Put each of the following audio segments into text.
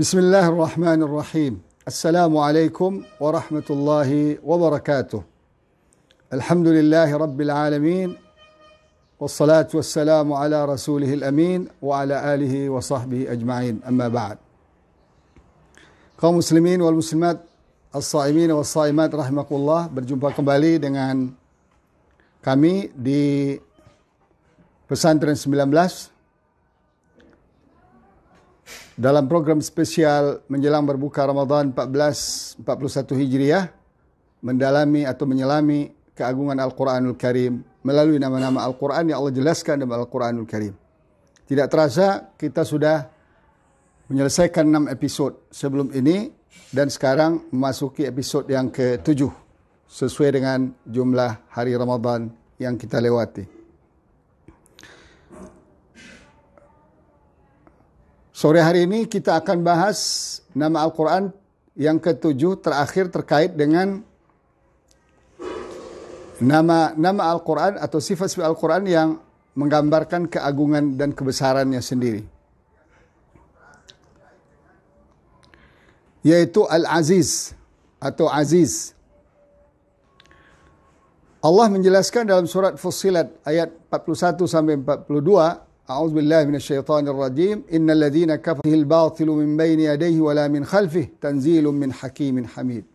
Bismillahirrahmanirrahim. Assalamualaikum warahmatullahi wabarakatuh. Alhamdulillahi rabbil alamin. Wassalatu wassalamu ala rasulihil amin wa ala alihi wa sahbihi ajma'in. Amma ba'd. Kaum muslimin wal muslimat, as-saimin wal saimat rahimakumullah, berjumpa kembali dengan kami di Pesantren 19 dalam program spesial menjelang berbuka Ramadan 1441 Hijriah, mendalami atau menyelami keagungan Al-Quranul Karim melalui nama-nama Al-Quran yang Allah jelaskan dalam Al-Quranul Karim. Tidak terasa kita sudah menyelesaikan 6 episod sebelum ini dan sekarang memasuki episod yang ke-7 sesuai dengan jumlah hari Ramadan yang kita lewati. Sore hari ini kita akan bahas nama Al-Quran yang ke-7 terakhir terkait dengan nama Al-Quran atau sifat-sifat Al-Quran yang menggambarkan keagungan dan kebesarannya sendiri. Yaitu Al-Aziz atau Aziz. Allah menjelaskan dalam surat Fussilat ayat 41 sampai 42, A'udzubillahi minasyaitonir rajim. Innal ladzina kafaru al-batilu min baini yadayhi wa la min khalfihi tanzilun min hakimin hamid.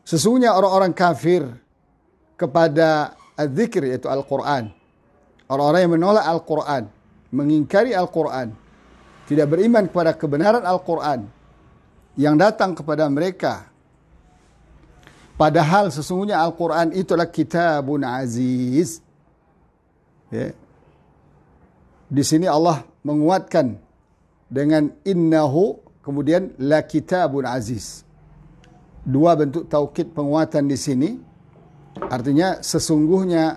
Sesungguhnya orang-orang kafir kepada az-zikr yaitu Al-Quran, orang-orang yang menolak Al-Quran, mengingkari Al-Quran, tidak beriman kepada kebenaran Al-Quran yang datang kepada mereka, padahal sesungguhnya Al-Quran itulah kitabun aziz. Ya. Di sini Allah menguatkan dengan innahu, kemudian la kitabun aziz. Dua bentuk taukid penguatan di sini. Artinya sesungguhnya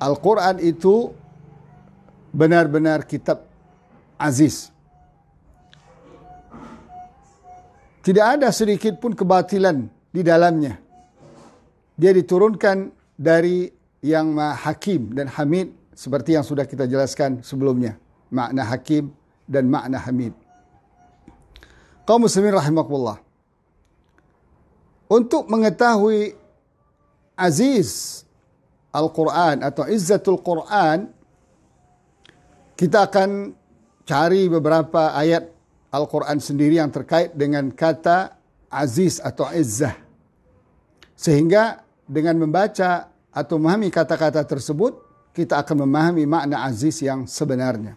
Al-Quran itu benar-benar kitab aziz. Tidak ada sedikit pun kebatilan di dalamnya. Dia diturunkan dari yang Maha Hakim dan Hamid, seperti yang sudah kita jelaskan sebelumnya. Makna Hakim dan makna Hamid. Kaum muslimin rahimakumullah. Untuk mengetahui aziz Al-Quran atau izzatul Quran, kita akan cari beberapa ayat Al-Quran sendiri yang terkait dengan kata aziz atau izzah. Sehingga dengan membaca atau memahami kata-kata tersebut, kita akan memahami makna aziz yang sebenarnya.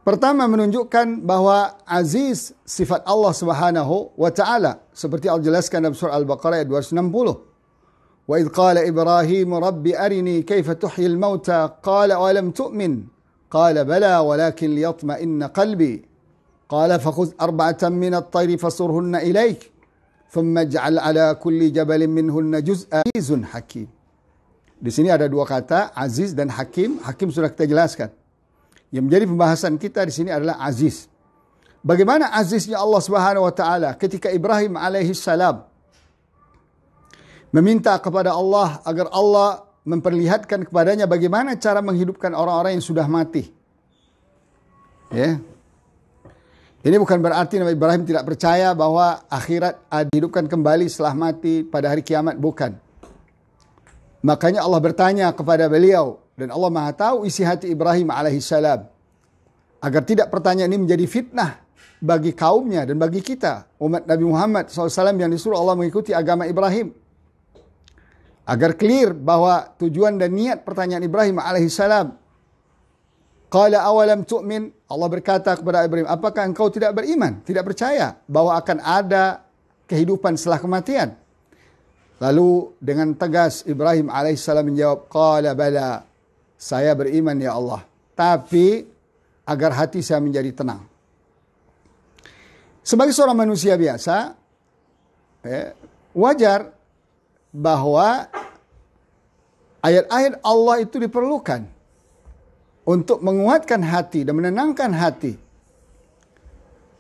Pertama, menunjukkan bahwa aziz sifat Allah Subhanahu wa taala, seperti Allah jelaskan dalam surah Al-Baqarah ayat 260. Wa idh qala Ibrahim rabbi arini kaifa tuhyil mauta qala wa lam tu'min qala bala walakin liyatma'inna qalbi qala fakhudh arba'atan min at-tayri fasurhunna ilayk thumma ij'al ala kulli jabalin minhunna juz'an azizun hakim. Di sini ada dua kata, aziz dan hakim. Hakim sudah kita jelaskan. Yang menjadi pembahasan kita di sini adalah aziz. Bagaimana aziznya Allah Subhanahu wa taala ketika Ibrahim alaihi salam meminta kepada Allah agar Allah memperlihatkan kepadanya bagaimana cara menghidupkan orang-orang yang sudah mati. Ya. Ini bukan berarti Nabi Ibrahim tidak percaya bahwa akhirat dihidupkan kembali setelah mati pada hari kiamat. Bukan. Makanya Allah bertanya kepada beliau. Dan Allah Maha tahu isi hati Ibrahim alaihissalam. Agar tidak pertanyaan ini menjadi fitnah bagi kaumnya dan bagi kita. Umat Nabi Muhammad SAW yang disuruh Allah mengikuti agama Ibrahim. Agar clear bahwa tujuan dan niat pertanyaan Ibrahim alaihissalam. Qala awalam tu'min, Allah berkata kepada Ibrahim, apakah engkau tidak beriman, tidak percaya bahwa akan ada kehidupan setelah kematian? Lalu dengan tegas Ibrahim alaihissalam menjawab, qala bala, saya beriman ya Allah, tapi agar hati saya menjadi tenang. Sebagai seorang manusia biasa, wajar bahwa ayat-ayat Allah itu diperlukan untuk menguatkan hati dan menenangkan hati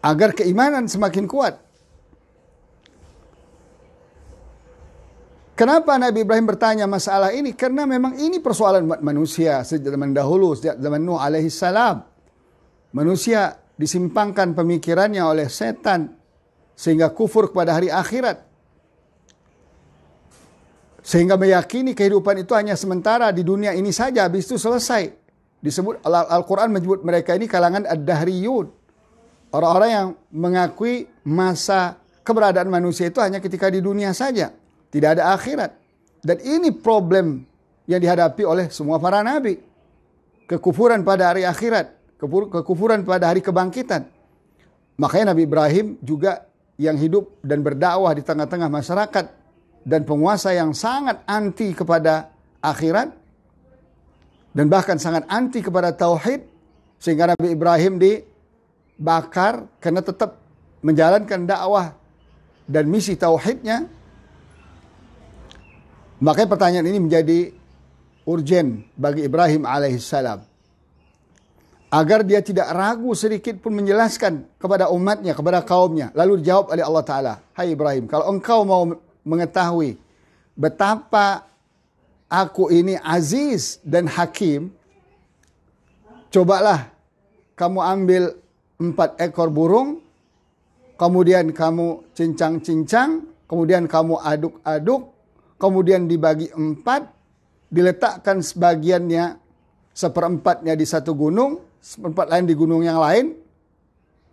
agar keimanan semakin kuat. Kenapa Nabi Ibrahim bertanya masalah ini? Karena memang ini persoalan umat manusia sejak zaman dahulu, sejak zaman Nuh alaihi salam. Manusia disimpangkan pemikirannya oleh setan sehingga kufur kepada hari akhirat. Sehingga meyakini kehidupan itu hanya sementara di dunia ini saja, habis itu selesai. Disebut Al-Quran menyebut mereka ini kalangan ad-dahriyun. Orang-orang yang mengakui masa keberadaan manusia itu hanya ketika di dunia saja. Tidak ada akhirat. Dan ini problem yang dihadapi oleh semua para nabi. Kekufuran pada hari akhirat. Kekufuran pada hari kebangkitan. Makanya Nabi Ibrahim juga yang hidup dan berdakwah di tengah-tengah masyarakat. Dan penguasa yang sangat anti kepada akhirat. Dan bahkan sangat anti kepada tauhid. Sehingga Nabi Ibrahim dibakar karena tetap menjalankan dakwah dan misi tauhidnya. Makanya pertanyaan ini menjadi urgen bagi Ibrahim alaihissalam. Agar dia tidak ragu sedikit pun menjelaskan kepada umatnya, kepada kaumnya. Lalu dijawab oleh Allah Ta'ala. Hai Ibrahim, kalau engkau mau mengetahui betapa aku ini aziz dan hakim, cobalah kamu ambil 4 ekor burung, kemudian kamu cincang-cincang, kemudian kamu aduk-aduk, kemudian dibagi 4, diletakkan sebagiannya, 1/4-nya di satu gunung, 1/4 lain di gunung yang lain,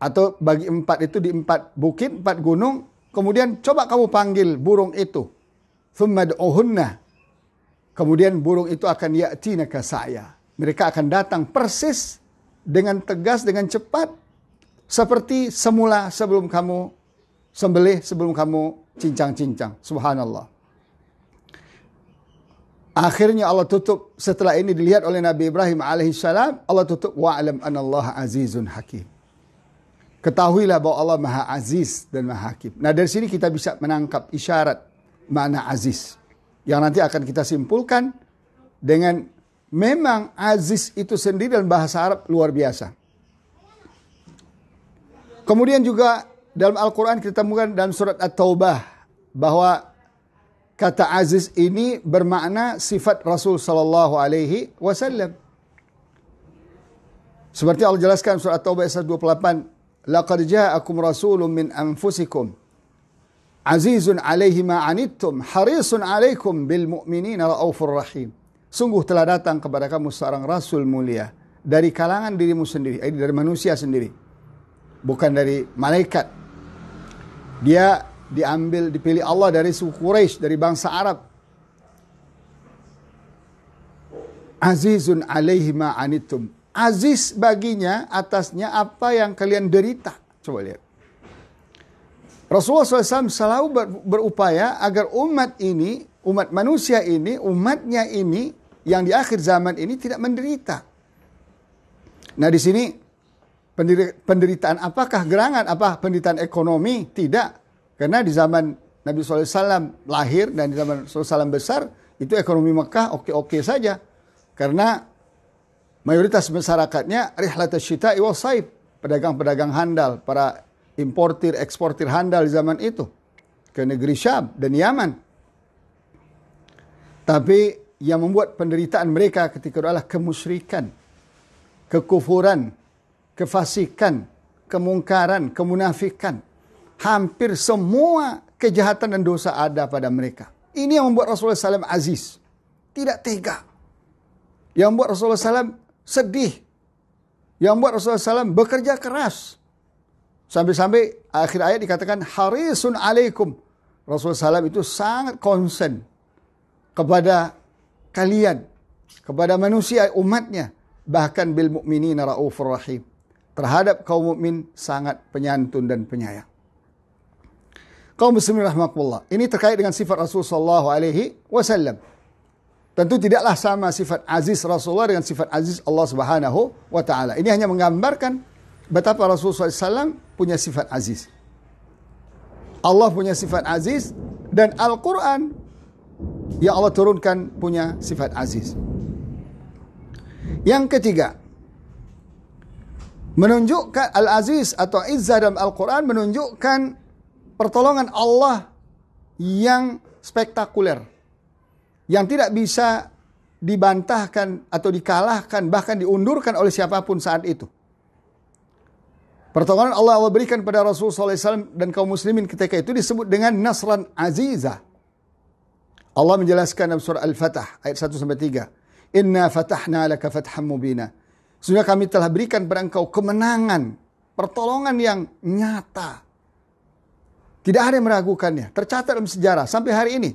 atau bagi 4 itu di 4 bukit, 4 gunung, kemudian coba kamu panggil burung itu. Thumma du'uhunna. Kemudian burung itu akan ya'tinaka sa'ya. Mereka akan datang persis dengan tegas, dengan cepat, seperti semula sebelum kamu sembelih, sebelum kamu cincang-cincang. Subhanallah. Akhirnya Allah tutup, setelah ini dilihat oleh Nabi Ibrahim alaihissalam, Allah tutup, wa'alam anallaha azizun hakim. Ketahuilah bahwa Allah maha aziz dan maha hakim. Nah dari sini kita bisa menangkap isyarat makna aziz. Yang nanti akan kita simpulkan dengan memang aziz itu sendiri dalam bahasa Arab luar biasa. Kemudian juga dalam Al-Quran kita temukan dalam surat At-Taubah bahwa kata aziz ini bermakna sifat Rasul sallallahu alaihi wasallam. Seperti Allah jelaskan surat At-Taubah ayat 28, laqad ja'akum rasulun min anfusikum azizun 'alaihi ma 'anittum harisun 'alaikum bil mu'minina raufur rahim. Sungguh telah datang kepada kamu seorang rasul mulia dari kalangan dirimu sendiri, dari manusia sendiri, bukan dari malaikat. Dia dipilih Allah dari suku Quraisy, dari bangsa Arab. Azizun 'alaihi ma 'anittum. Aziz baginya, atasnya apa yang kalian derita. Coba lihat. Rasulullah SAW selalu berupaya agar umat ini, umat manusia ini, umatnya ini, yang di akhir zaman ini tidak menderita. Nah di sini penderitaan apakah gerangan? Apa penderitaan ekonomi? Tidak. Karena di zaman Nabi SAW lahir dan di zaman SAW besar, itu ekonomi Mekah oke-oke saja. Karena mayoritas masyarakatnya rihlat syita'i wa saib, pedagang-pedagang handal, para importir, eksportir handal di zaman itu ke negeri Syam dan Yaman. Tapi yang membuat penderitaan mereka ketika itu adalah kemusyrikan, kekufuran, kefasikan, kemungkaran, kemunafikan. Hampir semua kejahatan dan dosa ada pada mereka. Ini yang membuat Rasulullah SAW aziz, tidak tega. Yang membuat Rasulullah SAW sedih. Yang membuat Rasulullah SAW bekerja keras. Sampai-sampai akhir ayat dikatakan harisun alaikum. Rasulullah SAW itu sangat concern kepada kalian, kepada manusia umatnya, bahkan bil mu'minina raufur rahim. Terhadap kaum mukmin sangat penyantun dan penyayang. Kaum muslimin rahmatullah. Ini terkait dengan sifat Rasulullah sallallahu alaihi wasallam. Tentu tidaklah sama sifat aziz Rasulullah dengan sifat aziz Allah Subhanahu wa taala. Ini hanya menggambarkan betapa Rasulullah SAW punya sifat aziz. Allah punya sifat aziz dan Al-Quran yang Allah turunkan punya sifat aziz. Yang ketiga, menunjukkan Al-Aziz atau Izzah dalam Al-Quran menunjukkan pertolongan Allah yang spektakuler, yang tidak bisa dibantahkan atau dikalahkan, bahkan diundurkan oleh siapapun saat itu. Pertolongan Allah berikan pada Rasulullah SAW dan kaum muslimin ketika itu disebut dengan Nasran Azizah. Allah menjelaskan dalam surah Al-Fatah ayat 1-3. Inna fatahna laka fatham mubina. Sudah kami telah berikan pada engkau kemenangan, pertolongan yang nyata. Tidak ada yang meragukannya. Tercatat dalam sejarah sampai hari ini.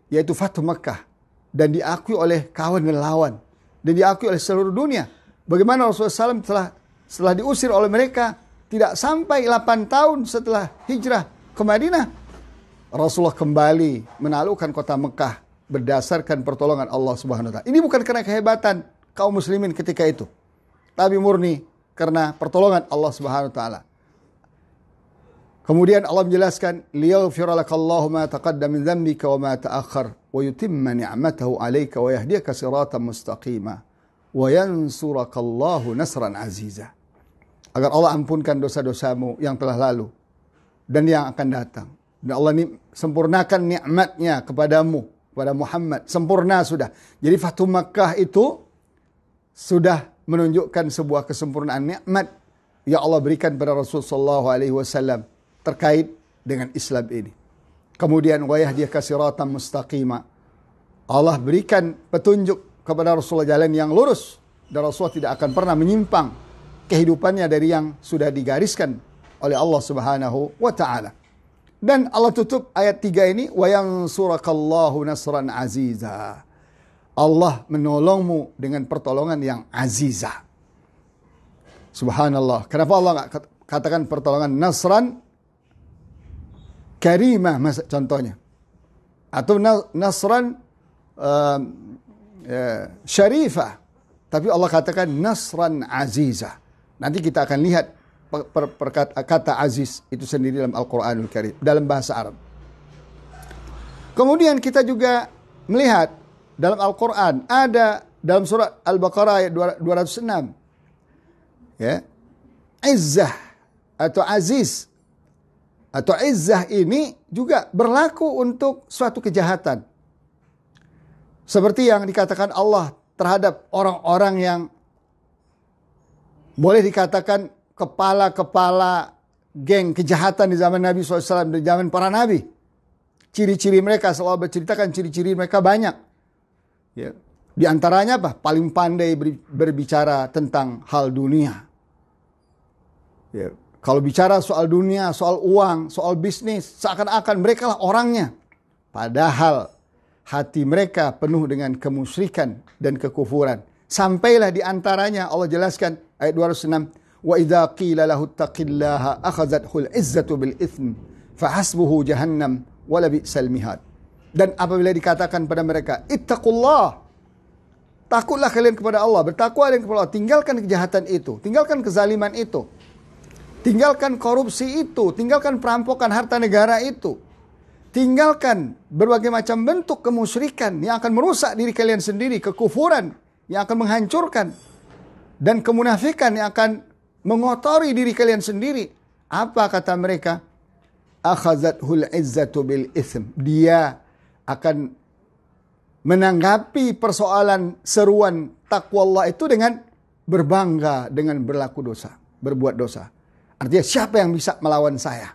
Yaitu Fathu Makkah. Dan diakui oleh kawan dan lawan. Dan diakui oleh seluruh dunia. Bagaimana Rasulullah SAW setelah diusir oleh mereka, tidak sampai 8 tahun setelah hijrah ke Madinah, Rasulullah kembali menaklukkan kota Mekah berdasarkan pertolongan Allah Subhanahu wa taala. Ini bukan karena kehebatan kaum muslimin ketika itu, tapi murni karena pertolongan Allah Subhanahu wa taala. Kemudian Allah menjelaskan, liyaghfira lakallahu ma taqaddama min dhanbika wa ma ta'akhkhar wa yutimma ni'matahu 'alaika wa yahdiyaka siratan mustaqima wa yansurakallahu nasran aziza. Agar Allah ampunkan dosa-dosamu yang telah lalu dan yang akan datang. Dan Allah sempurnakan nikmatnya kepadamu, kepada Muhammad. Sempurna sudah. Jadi Fathu Makkah itu sudah menunjukkan sebuah kesempurnaan nikmat yang Allah berikan kepada Rasulullah SAW terkait dengan Islam ini. Kemudian wa yahdiyaka siratan mustaqima. Allah berikan petunjuk kepada Rasulullah jalan yang lurus. Dan Rasulullah tidak akan pernah menyimpang kehidupannya dari yang sudah digariskan oleh Allah Subhanahu wa taala. Dan Allah tutup ayat 3 ini, wa yansurakallahu nasran aziza. Allah menolongmu dengan pertolongan yang aziza. Subhanallah. Kenapa Allah enggak katakan pertolongan nasran karimah contohnya? Atau nasran syarifah. Tapi Allah katakan nasran aziza. Nanti kita akan lihat kata aziz itu sendiri dalam Al-Quranul Karim, dalam bahasa Arab. Kemudian kita juga melihat dalam Al-Quran, ada dalam surat Al-Baqarah ayat 206. Ya, izzah atau aziz atau izzah ini juga berlaku untuk suatu kejahatan. Seperti yang dikatakan Allah terhadap orang-orang yang boleh dikatakan kepala-kepala geng kejahatan di zaman Nabi SAW, di zaman para Nabi. Ciri-ciri mereka, selalu berceritakan ciri-ciri mereka banyak. Ya. Di antaranya apa? Paling pandai berbicara tentang hal dunia. Ya. Kalau bicara soal dunia, soal uang, soal bisnis, seakan-akan mereka lah orangnya. Padahal hati mereka penuh dengan kemusyrikan dan kekufuran. Sampailah di antaranya Allah jelaskan ayat 206, wa idza qila lahu taqillaha akhadhathul izzatu bil itsm fa hasbuhu jahannam wa la bi'sal mihad. Dan apabila dikatakan pada mereka, ittaqullah, takutlah kalian kepada Allah, bertakwa kalian kepada Allah, tinggalkan kejahatan itu, tinggalkan kezaliman itu, tinggalkan korupsi itu, tinggalkan perampokan harta negara itu, tinggalkan berbagai macam bentuk kemusyrikan yang akan merusak diri kalian sendiri, kekufuran yang akan menghancurkan, dan kemunafikan yang akan mengotori diri kalian sendiri. Apa kata mereka? Akhazathul izzatu bil itsm. Dia akan menanggapi persoalan seruan takwa Allah itu dengan berbangga dengan berlaku dosa, berbuat dosa. Artinya siapa yang bisa melawan saya?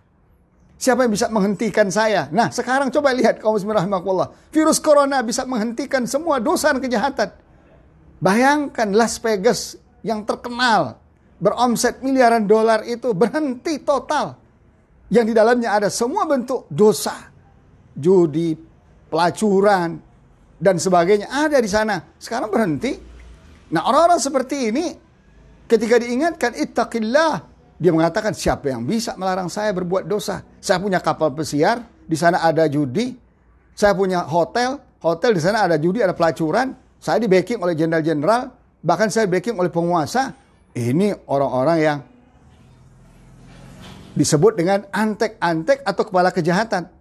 Siapa yang bisa menghentikan saya? Nah, sekarang coba lihat kaum muslimin rahimakumullah. Virus corona bisa menghentikan semua dosa dan kejahatan. Bayangkan Las Vegas yang terkenal, beromset miliaran dolar itu berhenti total. Yang di dalamnya ada semua bentuk dosa. Judi, pelacuran, dan sebagainya ada di sana. Sekarang berhenti. Nah, orang-orang seperti ini ketika diingatkan ittaqillah, dia mengatakan siapa yang bisa melarang saya berbuat dosa? Saya punya kapal pesiar, di sana ada judi. Saya punya hotel di sana ada judi, ada pelacuran. Saya di backing oleh jenderal-jenderal, bahkan saya di backing oleh penguasa. Ini orang-orang yang disebut dengan antek-antek atau kepala kejahatan.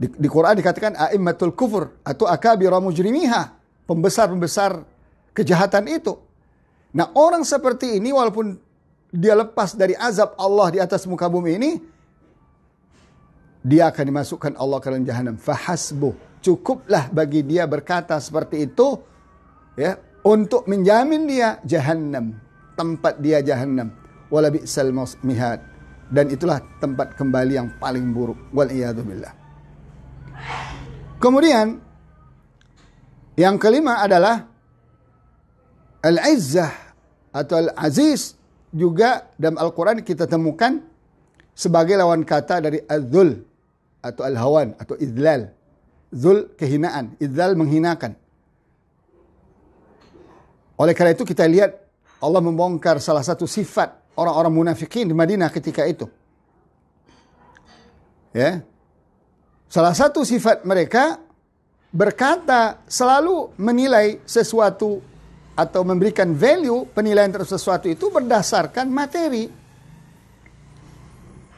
Di Quran dikatakan a'immatul kufur atau akabira mujrimiha, pembesar-pembesar kejahatan itu. Nah, orang seperti ini walaupun dia lepas dari azab Allah di atas muka bumi ini, dia akan dimasukkan Allah ke dalam jahanam. Fahasbuh. cukuplah bagi dia berkata seperti itu, ya, untuk menjamin dia jahannam, tempat dia jahannam. Wala bi'sal mihad, dan itulah tempat kembali yang paling buruk. Wal iyadu billah. Kemudian yang kelima adalah al-izzah atau al-aziz, juga dalam Al-Quran kita temukan sebagai lawan kata dari az-zul atau al-hawan atau idlal. Zul kehinaan, idlal menghinakan. Oleh karena itu kita lihat Allah membongkar salah satu sifat orang-orang munafikin di Madinah ketika itu. Ya. Salah satu sifat mereka berkata, selalu menilai sesuatu atau memberikan value, penilaian terhadap sesuatu itu berdasarkan materi.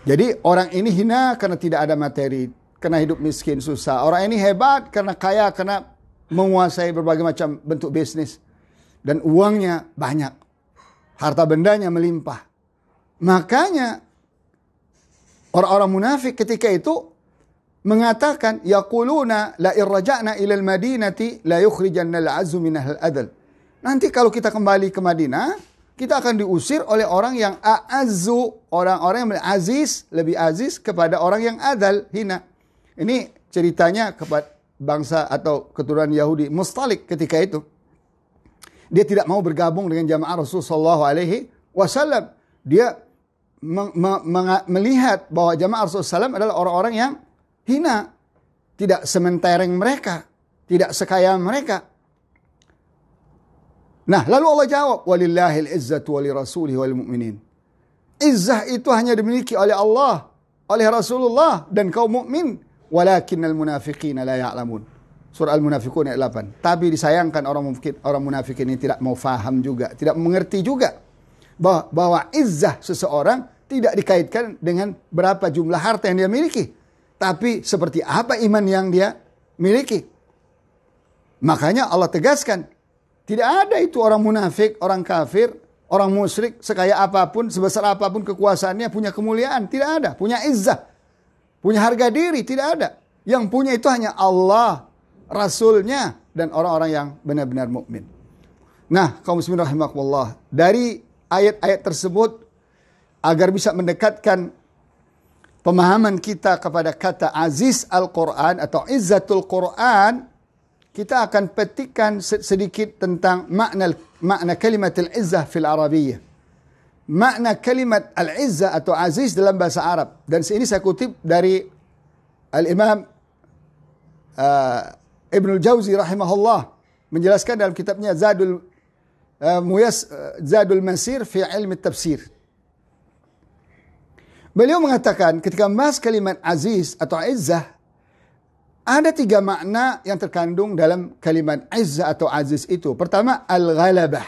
Jadi orang ini hina karena tidak ada materi, karena hidup miskin susah. Orang ini hebat karena kaya, karena menguasai berbagai macam bentuk bisnis. Dan uangnya banyak. Harta bendanya melimpah. Makanya orang-orang munafik ketika itu mengatakan, yaquluna la irja'na ila al-madinati la yukhrijanna al-'azzu minha al-adl. Nanti kalau kita kembali ke Madinah, kita akan diusir oleh orang yang a'azzu, orang-orang yang lebih aziz kepada orang yang adal, hina. Ini ceritanya kepada bangsa atau keturunan Yahudi Mustalik ketika itu. Dia tidak mau bergabung dengan jamaah Rasulullah SAW. Dia melihat bahwa jamaah Rasulullah SAW adalah orang-orang yang hina, tidak sementereng mereka, tidak sekaya mereka. Nah, lalu Allah jawab, walillahil izzatu wali rasulihi wal mu'minin. Izzah itu hanya dimiliki oleh Allah, oleh Rasulullah dan kaum mukmin. Walakinnal munafiqina la ya'lamun. Surah Al-Munafiqun ayat 8. Tapi disayangkan orang munafik ini tidak mau faham juga, tidak mengerti juga bahwa izzah seseorang tidak dikaitkan dengan berapa jumlah harta yang dia miliki, tapi seperti apa iman yang dia miliki. Makanya Allah tegaskan, tidak ada itu orang munafik, orang kafir, orang musyrik, sekaya apapun, sebesar apapun kekuasaannya, punya kemuliaan. Tidak ada. Punya izzah, punya harga diri. Tidak ada. Yang punya itu hanya Allah, Rasulnya, dan orang-orang yang benar-benar mukmin. Nah, kaum muslimin rahimakumullah, dari ayat-ayat tersebut, agar bisa mendekatkan pemahaman kita kepada kata aziz Al-Quran atau izzatul Quran, kita akan petikan sedikit tentang makna kalimat al-izzah fil Arabiyyah. Makna kalimat al-izzah atau aziz dalam bahasa Arab. Dan ini saya kutip dari Al-Imam Ibnul Jauzi rahimahullah, menjelaskan dalam kitabnya Zadul Masir fi ilmi tafsir. Beliau mengatakan ketika membahas kalimat aziz atau izzah, ada 3 makna yang terkandung dalam kalimat izzah atau aziz itu. Pertama, al-ghalabah,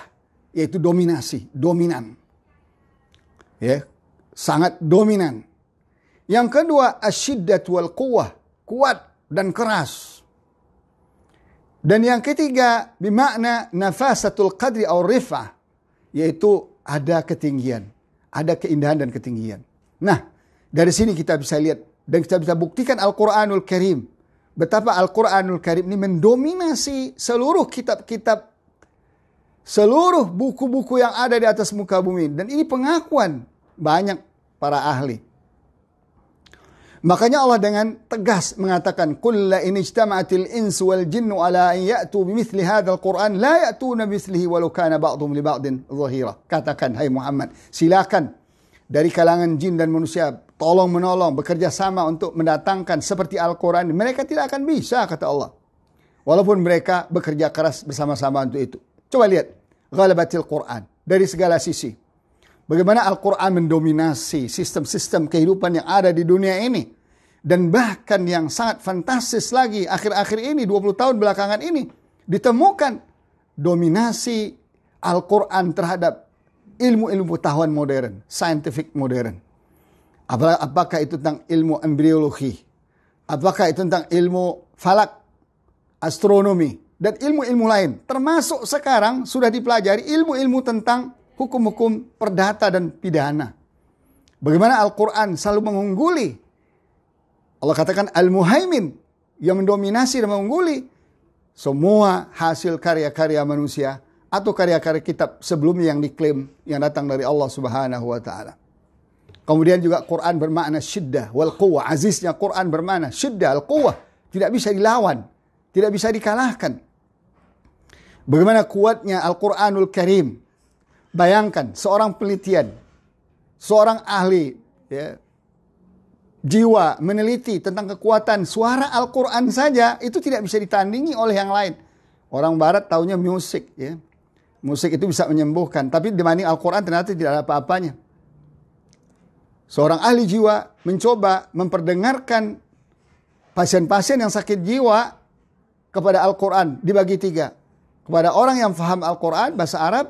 yaitu dominasi, dominan. Ya, sangat dominan. Yang kedua, asyiddat wal quwwah, kuat dan keras. Dan yang ketiga, bimakna nafasatul qadri atau rif'ah, yaitu ada ketinggian, ada keindahan dan ketinggian. Nah, dari sini kita bisa lihat dan kita bisa buktikan Al-Quranul Karim. Betapa Al-Quranul Karim ini mendominasi seluruh kitab-kitab, seluruh buku-buku yang ada di atas muka bumi. Dan ini pengakuan banyak para ahli. Makanya Allah dengan tegas mengatakan, "Qul la in ijtama'atil insu wal jinnu ala an ya'tu bimithli hadzal Qur'an la ya'tuna bimithlihi walau kana ba'dhum li ba'din dhahira." Katakan, hai Muhammad, silakan dari kalangan jin dan manusia tolong menolong, bekerja sama untuk mendatangkan seperti Al-Quran. Mereka tidak akan bisa, kata Allah. Walaupun mereka bekerja keras bersama-sama untuk itu. Coba lihat, ghalabatil Quran dari segala sisi. Bagaimana Al-Quran mendominasi sistem-sistem kehidupan yang ada di dunia ini. Dan bahkan yang sangat fantastis lagi, akhir-akhir ini, 20 tahun belakangan ini, ditemukan dominasi Al-Quran terhadap ilmu-ilmu pengetahuan modern, scientific modern. Apakah itu tentang ilmu embriologi? Apakah itu tentang ilmu falak, astronomi, dan ilmu-ilmu lain? Termasuk sekarang sudah dipelajari ilmu-ilmu tentang hukum-hukum perdata dan pidana. Bagaimana Al-Quran selalu mengungguli. Allah katakan Al-Muhaimin, yang mendominasi dan mengungguli semua hasil karya-karya manusia atau karya-karya kitab sebelumnya yang diklaim yang datang dari Allah Subhanahu wa taala. Kemudian juga Quran bermakna syiddah wal quwwah. Aziznya Quran bermakna syiddah al quwwah. Tidak bisa dilawan, tidak bisa dikalahkan. Bagaimana kuatnya Al-Quranul Karim. Bayangkan seorang penelitian, seorang ahli jiwa meneliti tentang kekuatan suara Al-Quran saja, itu tidak bisa ditandingi oleh yang lain. Orang barat taunya musik. Musik itu bisa menyembuhkan, tapi dibanding Al-Quran ternyata tidak ada apa-apanya. Seorang ahli jiwa mencoba memperdengarkan pasien-pasien yang sakit jiwa kepada Al-Quran dibagi 3. Kepada orang yang faham Al-Quran, bahasa Arab.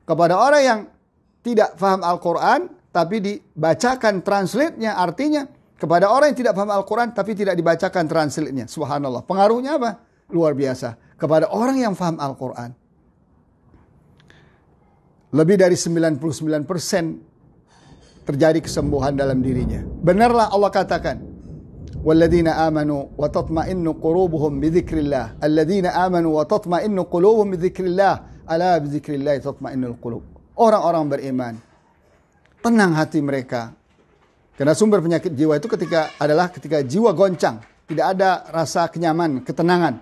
Kepada orang yang tidak faham Al-Quran, tapi dibacakan translate-nya, artinya. Kepada orang yang tidak faham Al-Quran, tapi tidak dibacakan translate-nya. Subhanallah. Pengaruhnya apa? Luar biasa. Kepada orang yang faham Al-Quran. Lebih dari 99% terjadi kesembuhan dalam dirinya. Benarlah Allah katakan, walladzina amanu wa tatma'innu qulubuhum bidzikrillah. Alladzina amanu wa tatma'innu qulubuhum bidzikrillah. Ala bidzikrillah tatma'innul qulub. Orang-orang beriman, tenang hati mereka. Karena sumber penyakit jiwa itu adalah ketika jiwa goncang, tidak ada rasa kenyaman, ketenangan,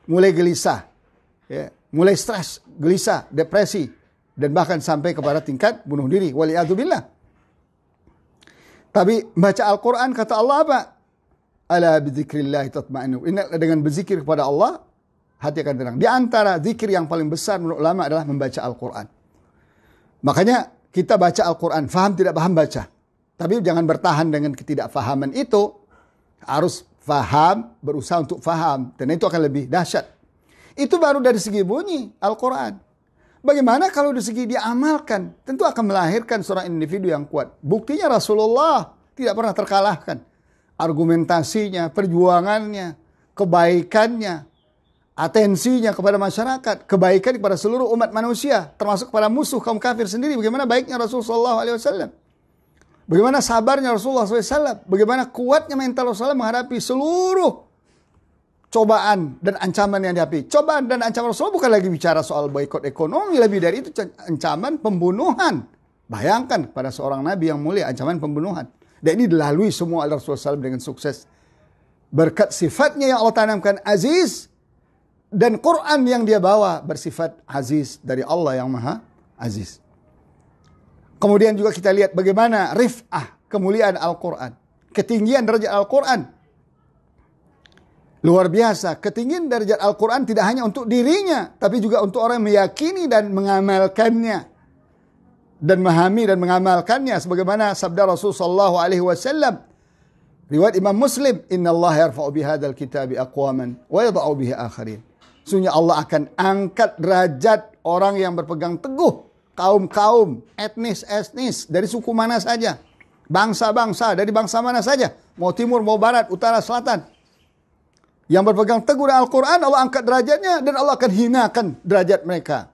mulai gelisah, mulai stres, gelisah, depresi, dan bahkan sampai kepada tingkat bunuh diri. Waliyadzubillah. Tapi baca Al-Quran kata Allah apa? Ala bidzikrillah tatma'innu. Dengan berzikir kepada Allah, hati akan tenang. Di antara zikir yang paling besar menurut ulama adalah membaca Al-Quran. Makanya kita baca Al-Quran, faham tidak paham baca. Tapi jangan bertahan dengan ketidakfahaman itu. Harus faham, berusaha untuk faham. Dan itu akan lebih dahsyat. Itu baru dari segi bunyi Al-Quran. Bagaimana kalau dari segi diamalkan? Tentu akan melahirkan seorang individu yang kuat. Buktinya Rasulullah tidak pernah terkalahkan. Argumentasinya, perjuangannya, kebaikannya, atensinya kepada masyarakat, kebaikan kepada seluruh umat manusia, termasuk kepada musuh kaum kafir sendiri. Bagaimana baiknya Rasulullah SAW. Bagaimana sabarnya Rasulullah SAW. Bagaimana kuatnya mental Rasulullah menghadapi seluruh cobaan dan ancaman yang dihadapi. Cobaan dan ancaman Rasulullah bukan lagi bicara soal boikot ekonomi. Lebih dari itu ancaman pembunuhan. Bayangkan pada seorang Nabi yang mulia ancaman pembunuhan. Dan ini dilalui semua oleh Rasulullah SAW dengan sukses. Berkat sifatnya yang Allah tanamkan aziz. Dan Quran yang dia bawa bersifat aziz dari Allah yang maha aziz. Kemudian juga kita lihat bagaimana rif'ah, kemuliaan Al-Quran. Ketinggian derajat Al-Quran. Luar biasa, ketinggian derajat Al-Quran tidak hanya untuk dirinya, tapi juga untuk orang yang meyakini dan mengamalkannya. Dan memahami dan mengamalkannya. Sebagaimana sabda Rasulullah SAW. Riwayat Imam Muslim. Inna Allah yarfa'u bihadal kitabi aqwaman wa yada'u bihi akharin. Sesungguhnya Allah akan angkat derajat orang yang berpegang teguh. Kaum-kaum, etnis-etnis, dari suku mana saja. Bangsa-bangsa, dari bangsa mana saja. Mau timur, mau barat, utara, selatan. Yang berpegang teguh dengan Al-Quran, Allah angkat derajatnya dan Allah akan hinakan derajat mereka.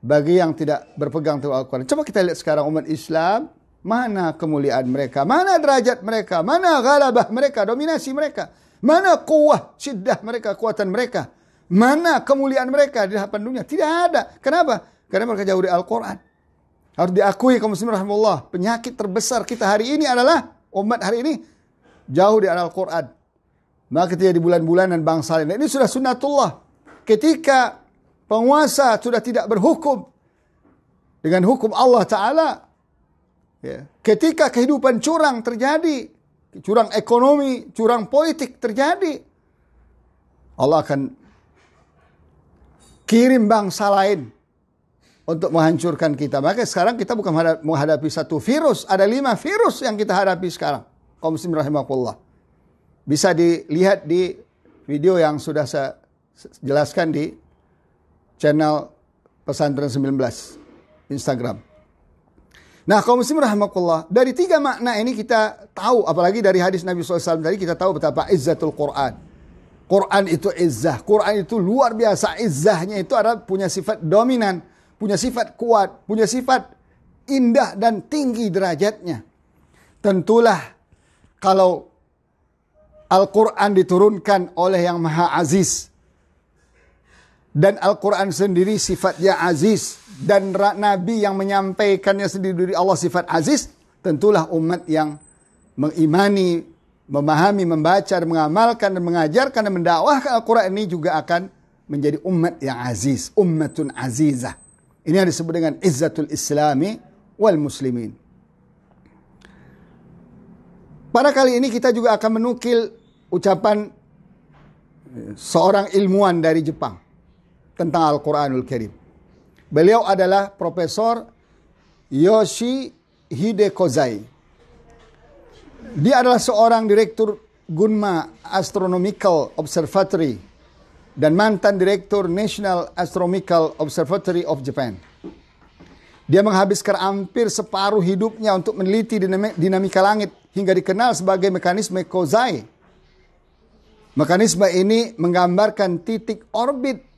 Bagi yang tidak berpegang teguh Al-Quran. Coba kita lihat sekarang umat Islam, mana kemuliaan mereka, mana derajat mereka, mana ghalabah mereka, dominasi mereka, mana kuwah, syiddah mereka, kekuatan mereka, mana kemuliaan mereka di hadapan dunia. Tidak ada. Kenapa? Karena mereka jauh dari Al-Quran. Harus diakui kaum muslimin rahimahullah, penyakit terbesar kita hari ini adalah, umat hari ini, jauh dari Al-Quran. Maka ketika di bulan-bulan dan bangsa lain. Ini sudah sunnatullah. Ketika penguasa sudah tidak berhukum dengan hukum Allah Ta'ala. Ketika kehidupan curang terjadi. Curang ekonomi, curang politik terjadi. Allah akan kirim bangsa lain untuk menghancurkan kita. Maka sekarang kita bukan menghadapi satu virus. Ada 5 virus yang kita hadapi sekarang. Kaum muslimin rahimahullah. Bisa dilihat di video yang sudah saya jelaskan di channel Pesantren 19 Instagram. Nah, kaum muslimin rahimakumullah, dari 3 makna ini kita tahu, apalagi dari hadis Nabi SAW tadi kita tahu betapa izzatul Quran. Quran itu izzah, Quran itu luar biasa. Izzahnya itu adalah punya sifat dominan, punya sifat kuat, punya sifat indah dan tinggi derajatnya. Tentulah kalau Al-Quran diturunkan oleh yang Maha Aziz. Dan Al-Quran sendiri sifatnya aziz. Dan Nabi yang menyampaikannya sendiri dari Allah sifat aziz. Tentulah umat yang mengimani, memahami, membaca, dan mengamalkan, dan mengajarkan, dan mendakwahkan Al-Quran ini juga akan menjadi umat yang aziz. Ummatun azizah. Ini yang disebut dengan izzatul islami wal muslimin. Pada kali ini kita juga akan menukil ucapan seorang ilmuwan dari Jepang tentang Al-Quranul Karim. Beliau adalah Profesor Yoshihide Kozai. Dia adalah seorang direktur Gunma Astronomical Observatory dan mantan direktur National Astronomical Observatory of Japan. Dia menghabiskan hampir separuh hidupnya untuk meneliti dinamika langit hingga dikenal sebagai mekanisme Kozai. Mekanisme ini menggambarkan titik orbit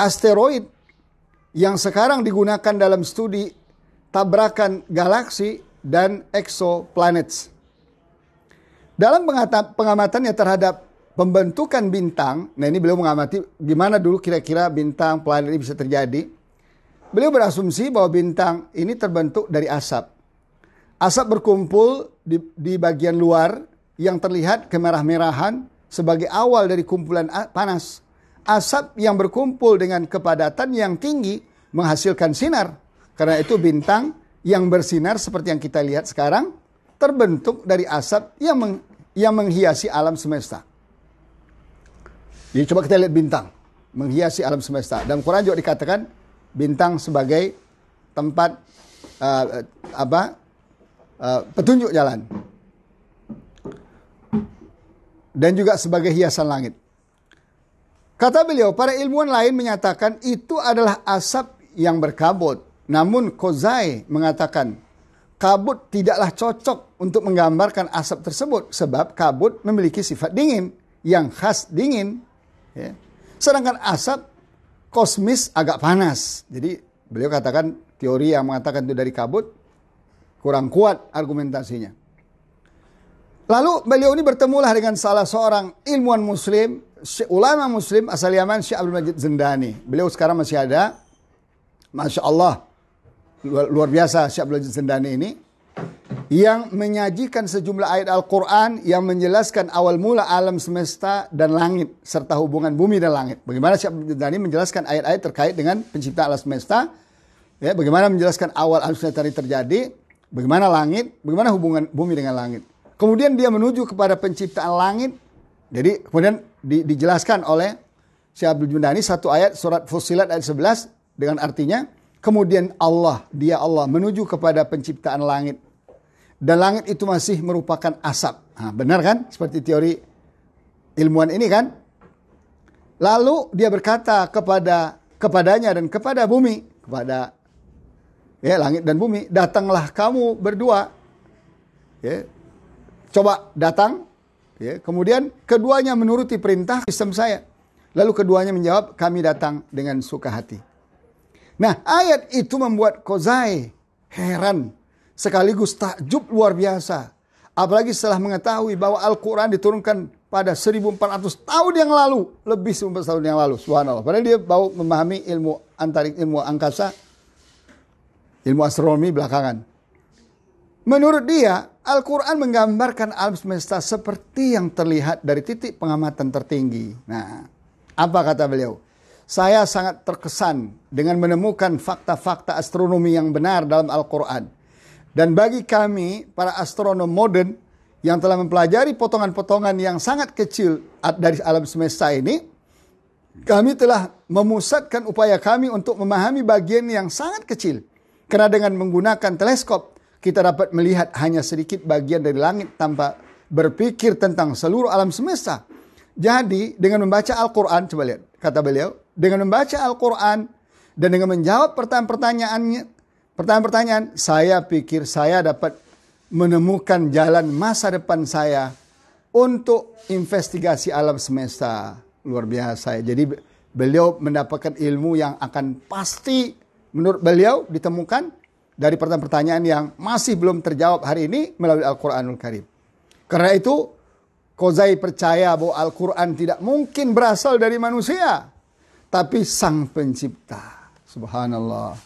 asteroid yang sekarang digunakan dalam studi tabrakan galaksi dan exoplanets. Dalam pengamatannya terhadap pembentukan bintang, nah ini beliau mengamati gimana dulu kira-kira bintang planet ini bisa terjadi. Beliau berasumsi bahwa bintang ini terbentuk dari asap. Asap berkumpul di bagian luar yang terlihat kemerah-merahan sebagai awal dari kumpulan panas. Asap yang berkumpul dengan kepadatan yang tinggi menghasilkan sinar. Karena itu bintang yang bersinar seperti yang kita lihat sekarang terbentuk dari asap yang menghiasi alam semesta. Jadi coba kita lihat bintang menghiasi alam semesta. Dalam Quran juga dikatakan bintang sebagai tempat petunjuk jalan. Dan juga sebagai hiasan langit. Kata beliau, para ilmuwan lain menyatakan itu adalah asap yang berkabut. Namun Kozai mengatakan, kabut tidaklah cocok untuk menggambarkan asap tersebut. Sebab kabut memiliki sifat dingin, yang khas dingin. Ya. Sedangkan asap kosmis agak panas. Jadi beliau katakan teori yang mengatakan itu dari kabut, kurang kuat argumentasinya. Lalu beliau ini bertemulah dengan salah seorang ilmuwan muslim, ulama muslim asal Yaman, Syekh Abdul Majid Zindani. Beliau sekarang masih ada. Masya Allah. Luar biasa Syekh Abdul Majid Zindani ini. Yang menyajikan sejumlah ayat Al-Quran yang menjelaskan awal mula alam semesta dan langit. Serta hubungan bumi dan langit. Bagaimana Syekh Abdul Majid Zindani menjelaskan ayat-ayat terkait dengan penciptaan alam semesta. Ya, bagaimana menjelaskan awal alam semesta ini terjadi. Bagaimana langit. Bagaimana hubungan bumi dengan langit. Kemudian dia menuju kepada penciptaan langit. Jadi kemudian dijelaskan oleh Syekh Abdul Jundani satu ayat surat Fussilat ayat 11 dengan artinya kemudian dia Allah menuju kepada penciptaan langit. Dan langit itu masih merupakan asap. Nah, benar kan? Seperti teori ilmuwan ini kan? Lalu dia berkata kepadanya dan kepada bumi, kepada langit dan bumi, datanglah kamu berdua. Ya. Coba datang, ya. Kemudian keduanya menuruti perintah sistem saya. Lalu keduanya menjawab, kami datang dengan suka hati. Nah, ayat itu membuat Kozai heran, sekaligus takjub luar biasa. Apalagi setelah mengetahui bahwa Al-Quran diturunkan pada 1400 tahun yang lalu, lebih 1400 tahun yang lalu, subhanallah. Padahal dia baru memahami ilmu angkasa, ilmu astronomi belakangan. Menurut dia, Al-Quran menggambarkan alam semesta seperti yang terlihat dari titik pengamatan tertinggi. Nah, apa kata beliau? Saya sangat terkesan dengan menemukan fakta-fakta astronomi yang benar dalam Al-Quran. Dan bagi kami, para astronom modern yang telah mempelajari potongan-potongan yang sangat kecil dari alam semesta ini, kami telah memusatkan upaya kami untuk memahami bagian yang sangat kecil. Karena dengan menggunakan teleskop, kita dapat melihat hanya sedikit bagian dari langit tanpa berpikir tentang seluruh alam semesta. Jadi dengan membaca Al-Quran, coba lihat, kata beliau, dengan membaca Al-Quran dan dengan menjawab pertanyaan-pertanyaan, saya pikir saya dapat menemukan jalan masa depan saya untuk investigasi alam semesta. Luar biasa. Jadi beliau mendapatkan ilmu yang akan pasti menurut beliau ditemukan dari pertanyaan-pertanyaan yang masih belum terjawab hari ini melalui Al-Quranul Karim. Karena itu Kozai percaya bahwa Al-Quran tidak mungkin berasal dari manusia, tapi sang pencipta. Subhanallah.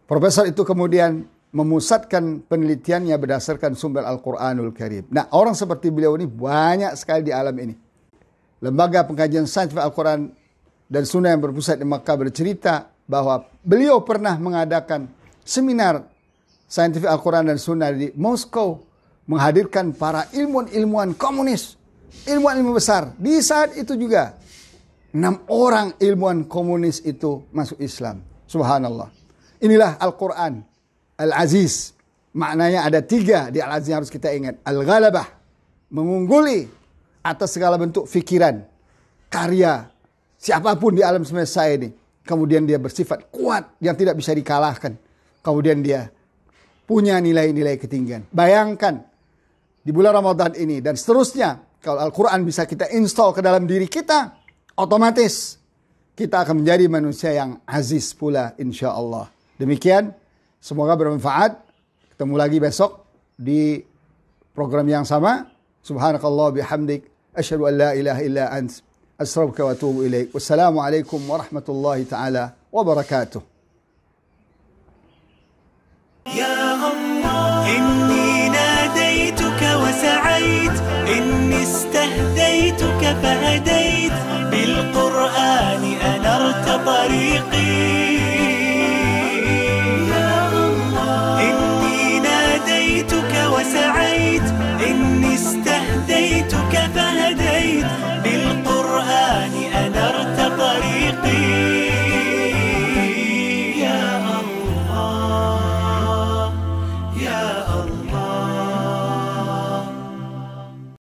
Profesor itu kemudian memusatkan penelitiannya berdasarkan sumber Al-Quranul Karim. Nah, orang seperti beliau ini banyak sekali di alam ini. Lembaga Pengkajian Saintifik Al-Quran dan Sunnah yang berpusat di Makkah bercerita bahwa beliau pernah mengadakan seminar saintifik Al-Quran dan Sunnah di Moskow, menghadirkan para ilmuwan-ilmuwan komunis, ilmuwan-ilmuwan besar. Di saat itu juga 6 orang ilmuwan komunis itu masuk Islam. Subhanallah. Inilah Al-Quran Al-Aziz. Maknanya ada 3 di Al-Aziz yang harus kita ingat. Al-Ghalabah, mengungguli atas segala bentuk fikiran, karya siapapun di alam semesta ini. Kemudian dia bersifat kuat yang tidak bisa dikalahkan. Kemudian dia punya nilai-nilai ketinggian. Bayangkan di bulan Ramadan ini dan seterusnya, kalau Al-Quran bisa kita install ke dalam diri kita, otomatis kita akan menjadi manusia yang aziz pula, insya Allah. Demikian, semoga bermanfaat. Ketemu lagi besok di program yang sama. Subhanakallah bihamdik. Asyhadu an la ilaha illa ant. Astaghfiruka wa atubu ilaik. Wassalamualaikum warahmatullahi ta'ala wabarakatuh. يا الله إني ناديتك وسعيت إني استهديتك فهديت بالقرآن أنرت طريقي